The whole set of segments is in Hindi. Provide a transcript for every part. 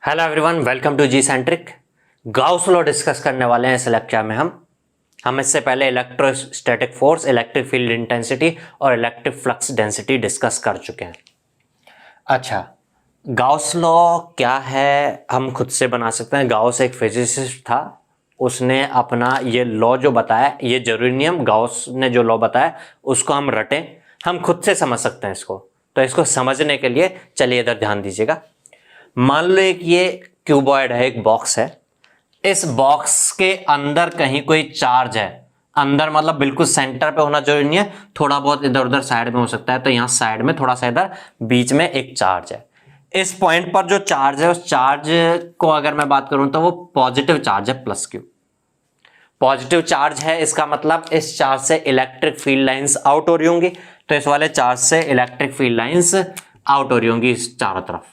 Hello everyone, welcome to G centric. Gauss law discuss करने वाले हैं इस लेक्चर में। हम इससे पहले electrostatic force, electric field intensity और इलेक्ट्रिक फ्लक्स डेंसिटी डिस्कस कर चुके हैं। अच्छा, गाउस लॉ क्या है हम खुद से बना सकते हैं। गाउस एक फिजिसिस्ट था, उसने अपना ये लॉ जो बताया, ये जरूरी नहीं हम गाउस ने जो लॉ बताया उसको हम रटें, हम खुद से समझ सकते हैं इसको। तो इसको समझने के लिए चलिए इधर ध्यान दीजिएगा। मान लो एक ये क्यूबॉइड है, एक बॉक्स है। इस बॉक्स के अंदर कहीं कोई चार्ज है, अंदर मतलब बिल्कुल सेंटर पे होना जरूरी नहीं है, थोड़ा बहुत इधर उधर साइड में हो सकता है। तो यहां साइड में थोड़ा सा इधर बीच में एक चार्ज है। इस पॉइंट पर जो चार्ज है, उस चार्ज को अगर मैं बात करूं तो वो पॉजिटिव चार्ज है, प्लस क्यू पॉजिटिव चार्ज है। इसका मतलब इस चार्ज से इलेक्ट्रिक फील्ड लाइंस आउट हो रही होंगी। तो इस वाले चार्ज से इलेक्ट्रिक फील्ड लाइंस आउट हो रही होंगी इस चारों तरफ,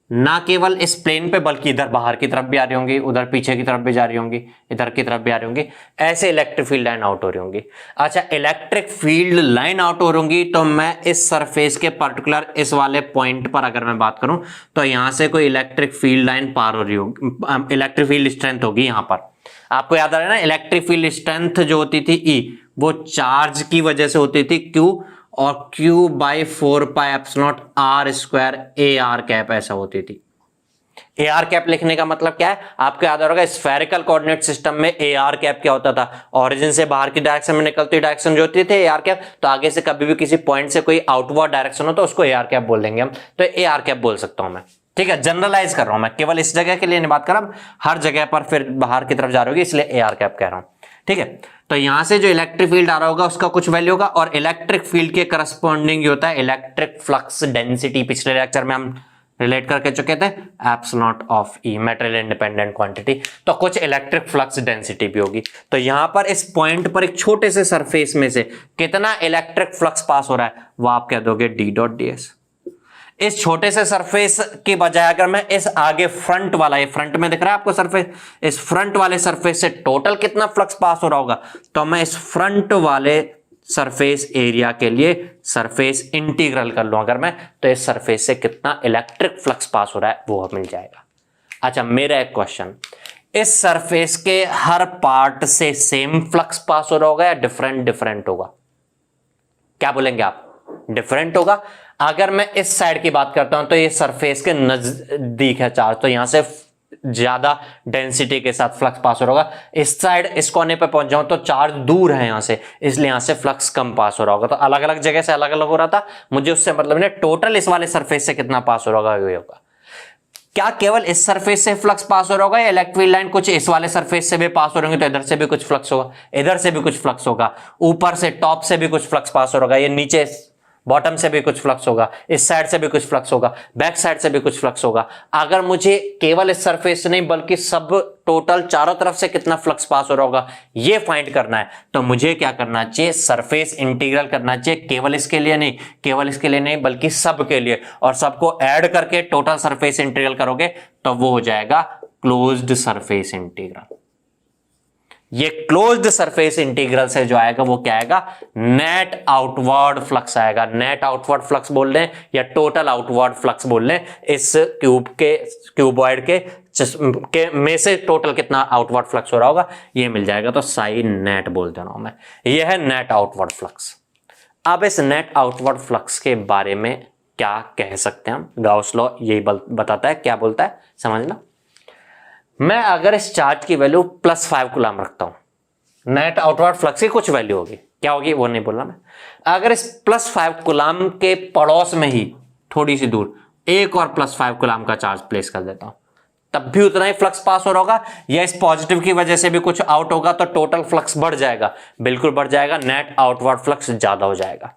ना केवल इस प्लेन पे बल्कि इधर बाहर की तरफ भी आ रही होंगी, उधर पीछे की तरफ भी जा रही होंगी, इधर की तरफ भी आ रही होंगी। ऐसे इलेक्ट्रिक फील्ड लाइन आउट हो रही होंगी। अच्छा, इलेक्ट्रिक फील्ड लाइन आउट हो रही होंगी तो मैं इस सरफेस के पर्टिकुलर इस वाले पॉइंट पर अगर मैं बात करूं तो यहां से कोई इलेक्ट्रिक फील्ड लाइन पार हो रही होगी, इलेक्ट्रिक फील्ड स्ट्रेंथ होगी। यहां पर आपको याद आ रहा है ना, इलेक्ट्रिक फील्ड स्ट्रेंथ जो होती थी ई, वो चार्ज की वजह से होती थी क्यू, और क्यू बाई 4πε0 आर स्क्वायर ए आर कैप ऐसा होती थी। ए आर कैप लिखने का मतलब क्या है, आपको याद होगा स्फेरिकल कोऑर्डिनेट सिस्टम में ए आर कैप क्या होता था, ओरिजिन से बाहर की डायरेक्शन में निकलती डायरेक्शन जो होती थी ए आर कैप। तो आगे से कभी भी किसी पॉइंट से कोई आउटवर्ड डायरेक्शन हो तो उसको ए आर कैप बोल देंगे हम। तो ए आर कैप बोल सकता हूं मैं, ठीक है। जनरलाइज कर रहा हूं मैं, केवल इस जगह के लिए नहीं बात कर रहा, हर जगह पर फिर बाहर की तरफ जा रही होगी, इसलिए ए आर कैप कह रहा हूं, ठीक है। तो यहां से जो इलेक्ट्रिक फील्ड आ रहा होगा उसका कुछ वैल्यू होगा, और इलेक्ट्रिक फील्ड के करस्पॉन्डिंग होता है इलेक्ट्रिक फ्लक्स डेंसिटी। पिछले लेक्चर में हम रिलेट करके चुके थे, epsilon of E, material independent quantity. तो कुछ इलेक्ट्रिक फ्लक्स डेंसिटी भी होगी। तो यहां पर इस पॉइंट पर एक छोटे से सरफेस में से कितना इलेक्ट्रिक फ्लक्स पास हो रहा है, वो आप कह दोगे डी डॉट डी एस। इस छोटे से सरफेस के बजाय अगर मैं इस आगे फ्रंट वाला, ये फ्रंट में दिख रहा है आपको सरफेस, इस फ्रंट वाले सरफेस से टोटल कितना फ्लक्स पास हो रहा होगा, तो मैं इस फ्रंट वाले सरफेस एरिया के लिए सरफेस इंटीग्रल कर लूं अगर मैं, तो इस सरफेस से कितना इलेक्ट्रिक फ्लक्स पास हो रहा है वो मिल जाएगा। अच्छा, मेरा एक क्वेश्चन, इस सरफेस के हर पार्ट से सेम फ्लक्स पास हो रहा होगा या डिफरेंट होगा? क्या बोलेंगे आप? डिफरेंट होगा। अगर मैं इस साइड की बात करता हूं तो ये सरफेस के नजदीक है चार्ज, तो यहां से ज्यादा डेंसिटी के साथ फ्लक्स पास हो रहा होगा। इस साइड इस कोने पे पहुंच जाऊं तो चार्ज दूर है यहां से, इसलिए यहां से फ्लक्स कम पास हो रहा होगा। तो अलग अलग जगह से अलग अलग हो रहा था, मुझे उससे मतलब नहीं, टोटल इस वाले सरफेस से कितना पास हो रहा होगा ये होगा। क्या केवल इस सरफेस से फ्लक्स पास हो रहा होगा या इलेक्ट्रिक फील्ड लाइन कुछ इस वाले सरफेस से भी पास हो रही होंगी? तो इधर से भी कुछ फ्लक्स होगा, इधर से भी कुछ फ्लक्स होगा, ऊपर से टॉप से भी कुछ फ्लक्स पास हो रहा होगा, ये नीचे बॉटम से भी कुछ फ्लक्स होगा, इस साइड से भी कुछ फ्लक्स होगा, बैक साइड से भी कुछ फ्लक्स होगा। अगर मुझे केवल इस सरफेस से नहीं बल्कि सब टोटल चारों तरफ से कितना फ्लक्स पास हो रहा होगा ये फाइंड करना है, तो मुझे क्या करना चाहिए? सरफेस इंटीग्रल करना चाहिए। केवल इसके लिए नहीं बल्कि सब के लिए, और सबको ऐड करके टोटल सरफेस इंटीग्रल करोगे तो वो हो जाएगा क्लोज्ड सरफेस इंटीग्रल। ये क्लोज्ड सरफेस इंटीग्रल से जो आएगा वो क्या आएगा? नेट आउटवर्ड फ्लक्स आएगा। नेट आउटवर्ड फ्लक्स बोल रहे हैं या टोटल आउटवर्ड फ्लक्स बोल रहे हैं, इस क्यूबॉइड के में से टोटल कितना आउटवर्ड फ्लक्स हो रहा होगा ये मिल जाएगा। तो साइन नेट बोल दे रहा हूं मैं, ये है नेट आउटवर्ड फ्लक्स। अब इस नेट आउटवर्ड फ्लक्स के बारे में क्या कह सकते हैं हम? गाउस लॉ यही बताता है, क्या बोलता है समझना। मैं अगर इस चार्ज की वैल्यू +5 कूलम रखता हूं, नेट आउटवर्ड फ्लक्स की कुछ वैल्यू होगी, क्या होगी वो नहीं बोलना मैं। अगर इस +5 कूलम के पड़ोस में ही थोड़ी सी दूर एक और +5 कूलम का चार्ज प्लेस कर देता हूं, तब भी उतना ही फ्लक्स पास हो रहा होगा, या इस पॉजिटिव की वजह से भी कुछ आउट होगा तो टोटल फ्लक्स बढ़ जाएगा? बिल्कुल बढ़ जाएगा, नेट आउटवर्ड फ्लक्स ज्यादा हो जाएगा।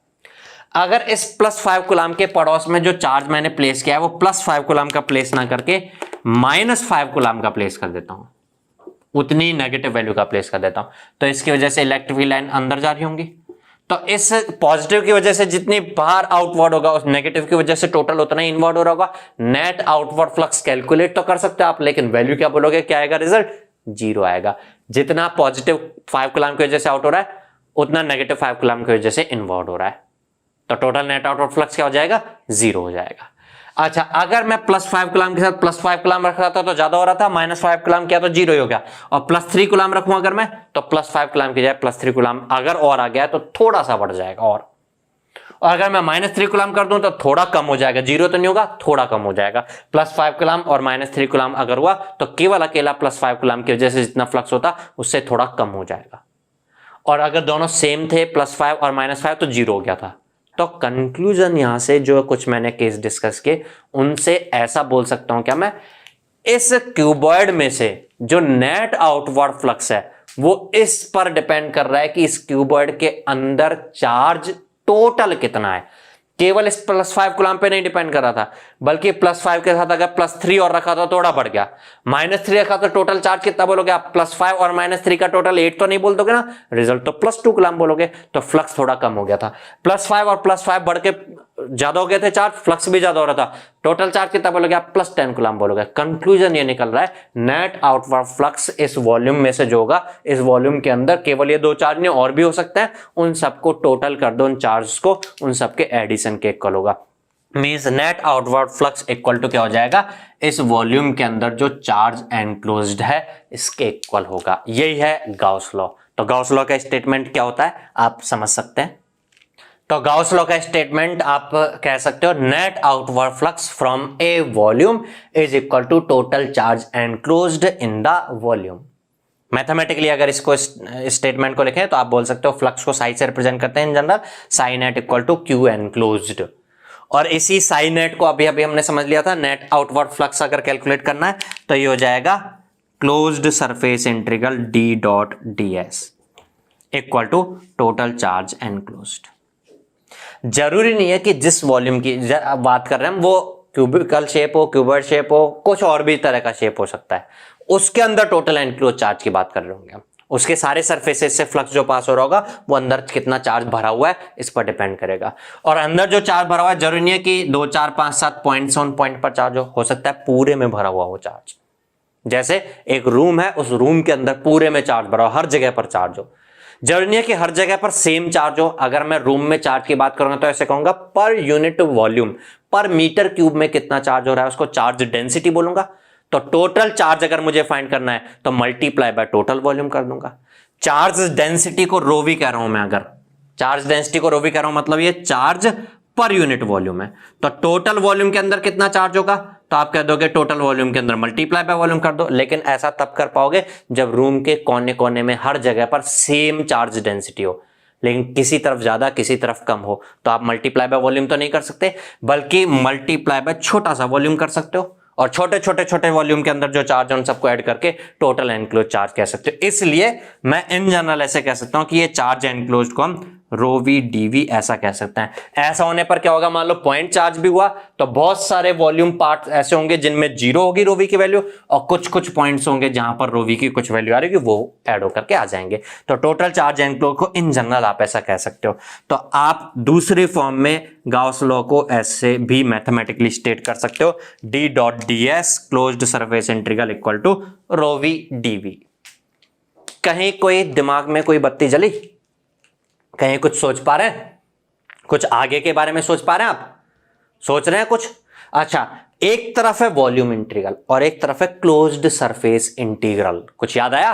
अगर इस +5 कूलम के पड़ोस में जो चार्ज मैंने प्लेस किया है वो +5 कूलम का प्लेस ना करके -5 कूलम का प्लेस कर देता हूं, उतनी नेगेटिव वैल्यू का प्लेस कर देता हूं, तो इसकी वजह से इलेक्ट्रिक लाइन अंदर जा रही होंगी। तो इस पॉजिटिव की वजह से जितनी बाहर आउटवर्ड होगा, उस नेगेटिव की वजह से टोटल उतना ही इनवर्ड हो रहा होगा। नेट आउटवर्ड फ्लक्स कैलकुलेट तो कर सकते हो आप, लेकिन वैल्यू क्या बोलोगे, क्या आएगा रिजल्ट? 0 आएगा। जितना पॉजिटिव 5 कूलम की वजह से आउट हो रहा है उतना नेगेटिव 5 कूलम की वजह से इनवर्ड हो रहा है, तो टोटल नेट आउटवर्ड फ्लक्स क्या हो जाएगा? 0 हो जाएगा। अच्छा, अगर मैं +5 कूलम के साथ +5 कूलम रख रहा था तो ज्यादा हो रहा था, -5 कूलम किया तो 0 हो गया, और +3 कूलम रखूं अगर मैं तो +5 कूलम की जाए +3 कूलम अगर और आ गया तो थोड़ा सा बढ़ जाएगा। और अगर मैं -3 कूलम कर दूं तो थोड़ा कम हो जाएगा, 0 तो नहीं होगा, थोड़ा कम हो जाएगा। +5 कूलम और -3 कूलम अगर हुआ तो केवल अकेला +5 कूलम की वजह से जितना फ्लक्स होता उससे थोड़ा कम हो जाएगा। और अगर दोनों सेम थे +5 और -5 तो 0 हो गया था। तो कंक्लूजन यहां से जो कुछ मैंने केस डिस्कस किए उनसे ऐसा बोल सकता हूं क्या मैं, इस क्यूबॉइड में से जो नेट आउटवर्ड फ्लक्स है वो इस पर डिपेंड कर रहा है कि इस क्यूबॉइड के अंदर चार्ज टोटल कितना है। केवल इस +5 कूलम पे नहीं डिपेंड कर रहा था, बल्कि +5 के साथ अगर +3 और रखा था थोड़ा बढ़ गया, -3 रखा तो टोटल चार्ज कितना बोलोगे आप, +5 और -3 का टोटल 8 तो नहीं बोल दोगे ना, रिजल्ट तो +2 कूलम बोलोगे, तो फ्लक्स थोड़ा कम हो गया था। +5 और +5 बढ़ के ज्यादा हो गए थे चार्ज, फ्लक्स भी ज्यादा हो रहा था, टोटल चार्ज कितना बोलोगे आप, +10 कूलम बोलोगे। कंक्लूजन ये निकल रहा है नेट आउटवर्ड फ्लक्स इस वॉल्यूम में से जो होगा, इस वॉल्यूम के अंदर केवल ये 2 चार्ज नहीं और भी हो सकते हैं, उन सबको टोटल कर दो, उन चार्ज को, उन सबके एडिशन के इक्वल होगा। Means net outward flux equal to क्या हो जाएगा, इस वॉल्यूम के अंदर जो चार्ज एनक्लोज्ड है इसके इक्वल होगा। यही है गाउस लॉ। तो गाउस लॉ का स्टेटमेंट क्या होता है आप समझ सकते हैं। तो गाउस लॉ का स्टेटमेंट आप कह सकते हो, net outward flux from a volume is equal to total charge enclosed in the volume. Mathematically अगर इसको स्टेटमेंट को लिखें तो आप बोल सकते हो फ्लक्स को साई से रिप्रेजेंट करते हैं in general, psi net equal to Q enclosed. और इसी साई नेट को अभी अभी हमने समझ लिया था, नेट आउटवर्ड फ्लक्स अगर कैलकुलेट करना है तो ये हो जाएगा closed surface integral D dot D S equal to total charge enclosed. जरूरी नहीं है कि जिस वॉल्यूम की बात कर रहे हैं वो क्यूबिकल शेप हो, क्यूबॉइड शेप हो, कुछ और भी तरह का शेप हो सकता है, उसके अंदर टोटल एनक्लोज चार्ज की बात कर रहे होंगे हम, उसके सारे सरफेसेस से फ्लक्स जो पास हो रहा होगा वो अंदर कितना चार्ज भरा हुआ है इस पर डिपेंड करेगा। और अंदर जो चार्ज भरा हुआ है जरूरी नहीं है कि 2 4 5 7 पॉइंट से उन पॉइंट पर चार्ज हो सकता है पूरे में भरा हुआ हो चार्ज। जैसे एक रूम है, उस रूम के अंदर पूरे में चार्ज भरा हो, हर जगह पर चार्ज हो, जरूरी नहीं है कि हर जगह पर सेम चार्ज हो। अगर मैं रूम में चार्ज की बात करूंगा तो ऐसे कहूंगा पर यूनिट वॉल्यूम, पर मीटर क्यूब में कितना चार्ज हो रहा है उसको चार्ज डेंसिटी बोलूंगा। तो टोटल चार्ज अगर मुझे फाइंड करना है तो मल्टीप्लाई बाय टोटल वॉल्यूम कर दूंगा। चार्ज डेंसिटी को रो वी कह रहा हूं मैं, अगर चार्ज डेंसिटी को रो वी कह रहा हूं मतलब ये चार्ज पर यूनिट वॉल्यूम है। तो टोटल वॉल्यूम के अंदर कितना चार्ज होगा तो आप कह दोगे टोटल वॉल्यूम के अंदर मल्टीप्लाई बाय वॉल्यूम कर दो, लेकिन ऐसा तब कर पाओगे जब रूम के कोने कोने में हर जगह पर सेम चार्ज डेंसिटी हो, लेकिन किसी तरफ ज्यादा किसी तरफ कम हो तो आप मल्टीप्लाई बाय वॉल्यूम तो नहीं कर सकते, बल्कि मल्टीप्लाई बाय छोटा सा वॉल्यूम कर सकते हो, और छोटे छोटे छोटे वॉल्यूम के अंदर जो चार्ज है उन सबको ऐड करके टोटल एनक्लोज चार्ज कह सकते हो। इसलिए मैं इन जनरल ऐसे कह सकता हूं कि ये चार्ज एनक्लोज को हम रो वी डीवी ऐसा कह सकते हैं। ऐसा होने पर क्या होगा, मान लो पॉइंट चार्ज भी हुआ तो बहुत सारे वॉल्यूम पार्ट ऐसे होंगे जिनमें 0 होगी रो वी की वैल्यू, और कुछ कुछ पॉइंट्स होंगे जहां पर रो वी की कुछ वैल्यू आ रही है वो ऐड होकर के आ जाएंगे। तो टोटल चार्ज एनक्लोज को इन जनरल आप ऐसा कह सकते हो। तो आप दूसरी फॉर्म में गाउस लॉ को ऐसे भी मैथमेटिकली स्टेट कर सकते हो, D dot D S closed surface integral equal to rho V D V. कहीं कोई दिमाग में कोई बत्ती जली, कहीं कुछ सोच पा रहे हैं, कुछ आगे के बारे में सोच पा रहे हैं, आप सोच रहे हैं कुछ। अच्छा, एक तरफ है वॉल्यूम इंटीग्रल और एक तरफ है क्लोज्ड सरफेस इंटीग्रल, कुछ याद आया?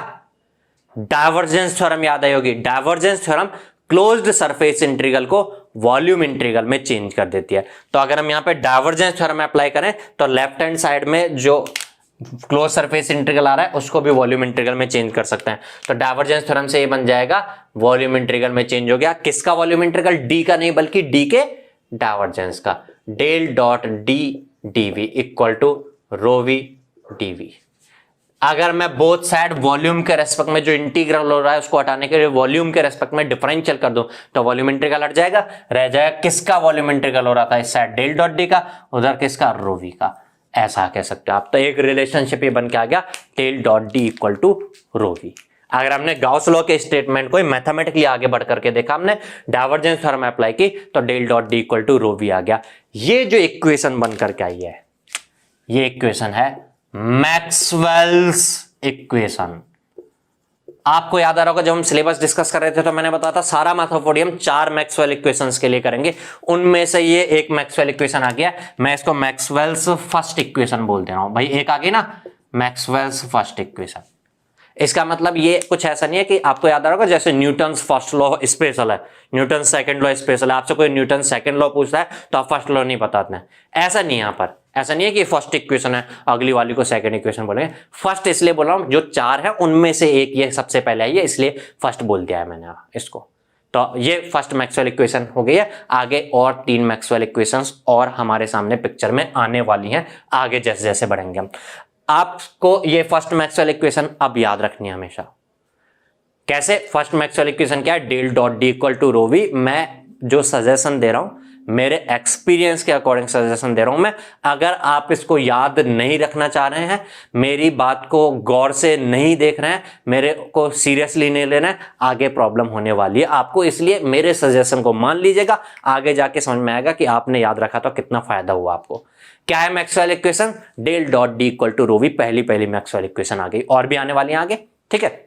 डाइवर्जेंस थ्योरम याद आई होगी। Divergence theorem closed surface integral को वॉल्यूम इंटीग्रल में चेंज कर देती है। तो अगर हम यहां पे डाइवर्जेंस थ्योरम अप्लाई करें तो लेफ्ट हैंड साइड में जो क्लोज सरफेस इंटीग्रल आ रहा है उसको भी वॉल्यूम इंटीग्रल में चेंज कर सकते हैं। तो डाइवर्जेंस थ्योरम से ये बन जाएगा वॉल्यूम इंटीग्रल में चेंज हो गया। किसका वॉल्यूम इंटीग्रल? डी का नहीं बल्कि डी के डाइवर्जेंस का। Del dot D D V equal to rho V D V. अगर मैं बोथ साइड वॉल्यूम के रेस्पेक्ट में जो इंटीग्रल हो रहा है उसको हटाने के लिए वॉल्यूम के रेस्पेक्ट में डिफरेंशियल कर दूं तो वॉल्यूम इंटीग्रल हट जाएगा, रह जाएगा किसका वॉल्यूम इंटीग्रल हो रहा था, इस साइड डेल डॉट डी का, उधर किसका, रो वी का। ऐसा कह सकते हो आप। तो एक रिलेशनशिप ये बन के आ गया del dot D equal to rho V. अगर हमने गाउस लॉ के स्टेटमेंट को मैथमेटिकली आगे बढ़ करके देखा, हमने डाइवर्जेंस थ्योरम अप्लाई की तो del dot D equal to rho V आ गया। ये जो इक्वेशन बन करके आई है ये इक्वेशन है मैक्सवेल्स इक्वेशन। आपको याद आ रहा होगा जब हम सिलेबस डिस्कस कर रहे थे तो मैंने बताया था सारा मैथोपोडियम 4 मैक्सवेल इक्वेशंस के लिए करेंगे, उनमें से ये एक मैक्सवेल इक्वेशन आ गया, मैं इसको मैक्सवेल्स फर्स्ट इक्वेशन बोल दे रहा हूं भाई। एक आ गई ना मैक्सवेल्स फर्स्ट इक्वेशन, इसका मतलब ये कुछ ऐसा नहीं है कि आपको याद आ रहा होगा जैसे न्यूटन्स फर्स्ट लॉ स्पेशल है, न्यूटन सेकंड लॉ स्पेशल है, आपसे कोई न्यूटन सेकंड लॉ पूछता है तो आप फर्स्ट लॉ नहीं बताते हैं, ऐसा नहीं है यहाँ पर। ऐसा नहीं है कि फर्स्ट इक्वेशन है अगली वाली को सेकंड इक्वेशन बोलेंगे। फर्स्ट इसलिए बोल रहा हूं जो 4 है उनमें से एक ये सबसे पहले आई है, इसलिए फर्स्ट बोल दिया है मैंने इसको। तो ये फर्स्ट मैक्सवेल इक्वेशन हो गई है। आगे और 3 मैक्सवेल इक्वेशंस और हमारे सामने पिक्चर में आने वाली हैं आगे जैसे जैसे बढ़ेंगे हम। आपको ये फर्स्ट मैक्सवेल इक्वेशन अब याद रखनी है हमेशा। कैसे? फर्स्ट मैक्सवेल इक्वेशन क्या है? Del dot D equal to rho V. मैं जो सजेशन दे रहा हूं मेरे एक्सपीरियंस के अकॉर्डिंग सजेशन दे रहा हूं मैं। अगर आप इसको याद नहीं रखना चाह रहे हैं, मेरी बात को गौर से नहीं देख रहे हैं, मेरे को सीरियसली नहीं ले रहे हैं, आगे प्रॉब्लम होने वाली है आपको। इसलिए मेरे सजेशन को मान लीजिएगा, आगे जाके समझ में आएगा कि आपने याद रखा तो कितना फायदा हुआ आपको। क्या है Maxwell equation? Del dot D equal to rho V. पहली मैक्सवेल इक्वेशन आ गई, और भी आने वाली है आगे, ठीक है।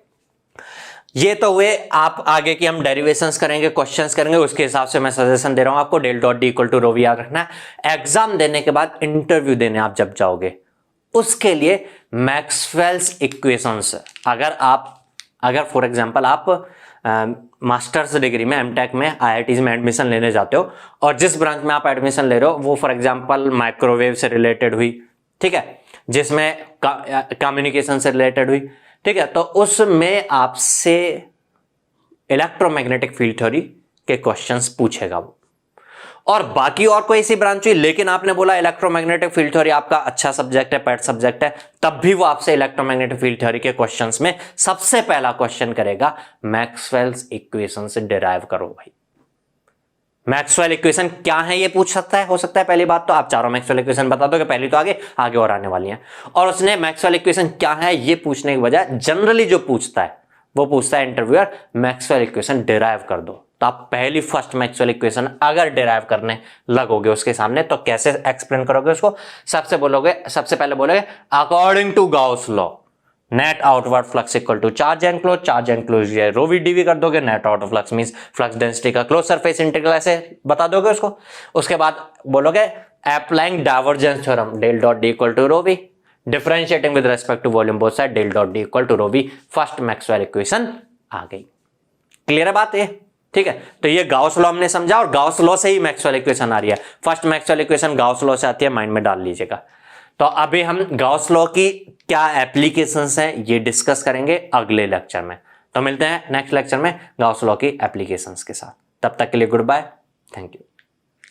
ये तो हुए, आप आगे की हम डेरिवेशंस करेंगे, क्वेश्चंस करेंगे, उसके हिसाब से मैं सजेशन दे रहा हूं आपको। Del dot D equal to rho V याद रखना है। एग्जाम देने के बाद, इंटरव्यू देने आप जब जाओगे, उसके लिए मैक्सवेल्स इक्वेशंस, अगर फॉर एग्जांपल आप मास्टर्स डिग्री में एमटेक में आईआईटीज में एडमिशन लेने जाते हो और जिस ब्रांच में आप एडमिशन ले रहे हो वो फॉर एग्जांपल माइक्रोवेव से रिलेटेड हुई, ठीक है, जिसमें कम्युनिकेशन से रिलेटेड हुई, ठीक है, तो उसमें आपसे इलेक्ट्रोमैग्नेटिक फील्ड थ्योरी के क्वेश्चंस पूछेगा वो। और बाकी और कोई सी ब्रांच हुई, लेकिन आपने बोला इलेक्ट्रोमैग्नेटिक फील्ड थ्योरी आपका अच्छा सब्जेक्ट है, पेट सब्जेक्ट है, तब भी वो आपसे इलेक्ट्रोमैग्नेटिक फील्ड थ्योरी के क्वेश्चंस में सबसे पहला क्वेश्चन करेगा मैक्सवेल्स इक्वेशन से डिराइव करो भाई। मैक्सवेल इक्वेशन क्या है ये पूछ सकता है, हो सकता है। पहली बात तो आप चारों मैक्सवेल इक्वेशन बता दोगे, पहली तो आगे और आने वाली हैं। और उसने मैक्सवेल इक्वेशन क्या है ये पूछने के बजाय जनरली जो पूछता है वो पूछता है इंटरव्यूअर, मैक्सवेल इक्वेशन डिराइव कर दो। तो आप पहली फर्स्ट मैक्सवेल इक्वेशन अगर डिराइव करने लगोगे उसके सामने तो कैसे एक्सप्लेन करोगे उसको? सबसे पहले बोलोगे according to Gauss law net outward flux equal to charge enclose rho V dV कर दोगे। Net out flux means flux density का क्लोज सरफेस इंटीग्रल, ऐसे बता दोगे उसको। उसके बाद बोलोगे applying divergence theorem del dot D equal to rho V, differentiating with respect to volume both side del dot D equal to rho V. First Maxwell equation आ गई। क्लियर है बात ये? ठीक है, तो ये गाउस लॉ हमने समझा और गाउस लॉ से ही मैक्सवेल इक्वेशन आ रही है। First Maxwell equation Gauss law से आती है, माइंड में डाल लीजिएगा। तो अभी हम गाउस लॉ की क्या एप्लीकेशंस हैं ये डिस्कस करेंगे अगले लेक्चर में। तो मिलते हैं नेक्स्ट लेक्चर में गाउस लॉ की एप्लीकेशंस के साथ। तब तक के लिए गुड बाय, थैंक यू।